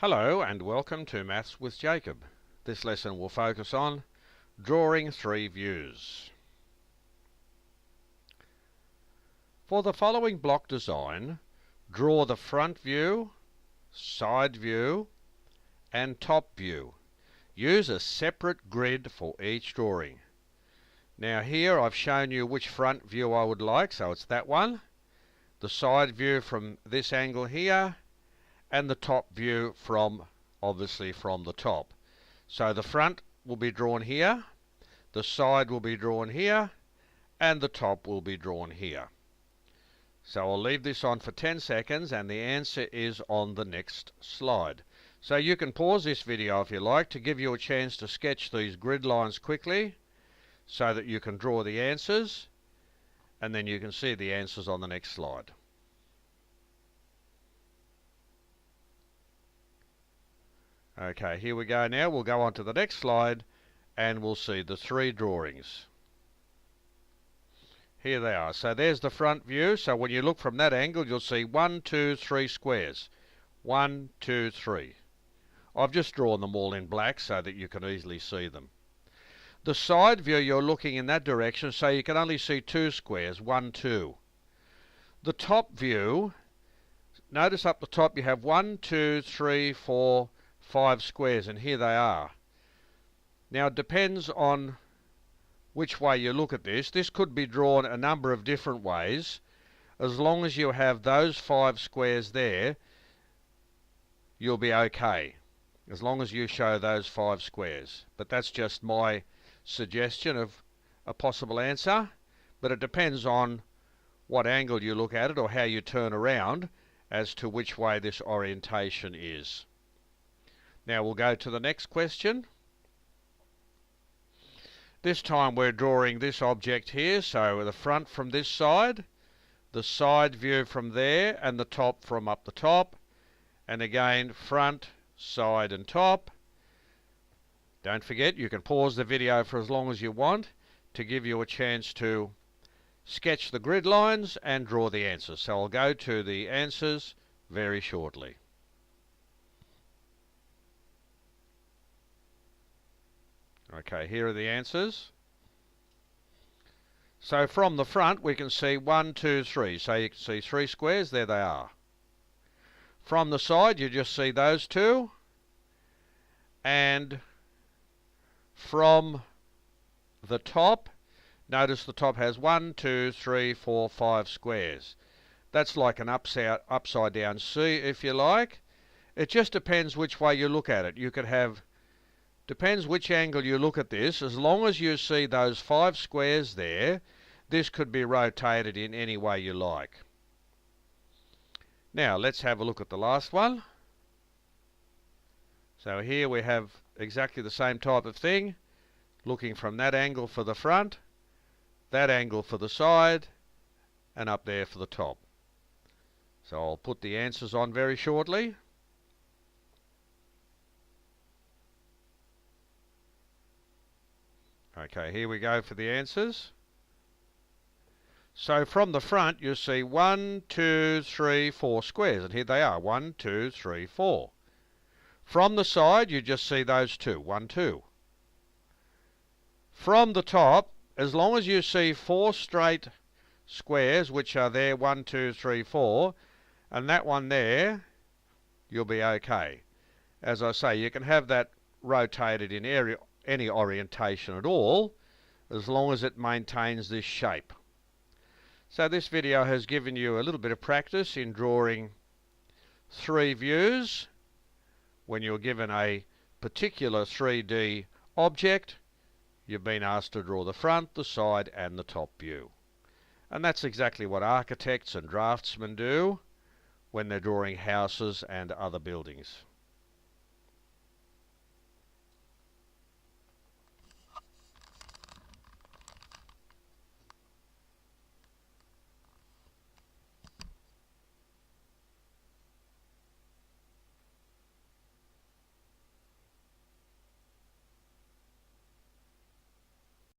Hello and welcome to Maths with Jacob. This lesson will focus on drawing three views. For the following block design, draw the front view, side view and top view. Use a separate grid for each drawing. Now here I've shown you which front view I would like, so it's that one. The side view from this angle here, and the top view obviously from the top. So the front will be drawn here, the side will be drawn here, and the top will be drawn here. So I'll leave this on for 10 seconds and the answer is on the next slide. So you can pause this video if you like to give you a chance to sketch these grid lines quickly so that you can draw the answers, and then you can see the answers on the next slide. Okay, here we go now. We'll go on to the next slide and we'll see the three drawings. Here they are. So there's the front view. So when you look from that angle, you'll see 1, 2, 3 squares. 1, 2, 3. I've just drawn them all in black so that you can easily see them. The side view, you're looking in that direction, so you can only see 2 squares. 1, 2. The top view, notice up the top you have 1, 2, 3, 4, 5 squares, and here they are. Now it depends on which way you look at this. This could be drawn a number of different ways. As long as you have those 5 squares there, you'll be okay. As long as you show those 5 squares. But that's just my suggestion of a possible answer. But it depends on what angle you look at it or how you turn around as to which way this orientation is. Now we'll go to the next question. This time we're drawing this object here, so the front from this side, the side view from there, and the top from up the top. And again, front, side and top. Don't forget, you can pause the video for as long as you want to give you a chance to sketch the grid lines and draw the answers. So I'll go to the answers very shortly. Okay, here are the answers. So from the front we can see 1, 2, 3. So you can see 3 squares, there they are. From the side you just see those 2. And from the top, notice the top has 1, 2, 3, 4, 5 squares. That's like an upside down C if you like. It just depends which way you look at it. You could have Depends which angle you look at this. As long as you see those 5 squares there, this could be rotated in any way you like. Now let's have a look at the last one. So here we have exactly the same type of thing, looking from that angle for the front, that angle for the side, and up there for the top. So I'll put the answers on very shortly. Okay, here we go for the answers. So from the front you see 1, 2, 3, 4 squares, and here they are, 1, 2, 3, 4. From the side you just see those 2, 1, 2. From the top, as long as you see 4 straight squares, which are there, 1, 2, 3, 4, and that one there, you'll be okay. As I say, you can have that rotated in any orientation at all, as long as it maintains this shape. So this video has given you a little bit of practice in drawing 3 views when you're given a particular 3D object. You've been asked to draw the front, the side and the top view. And that's exactly what architects and draftsmen do when they're drawing houses and other buildings.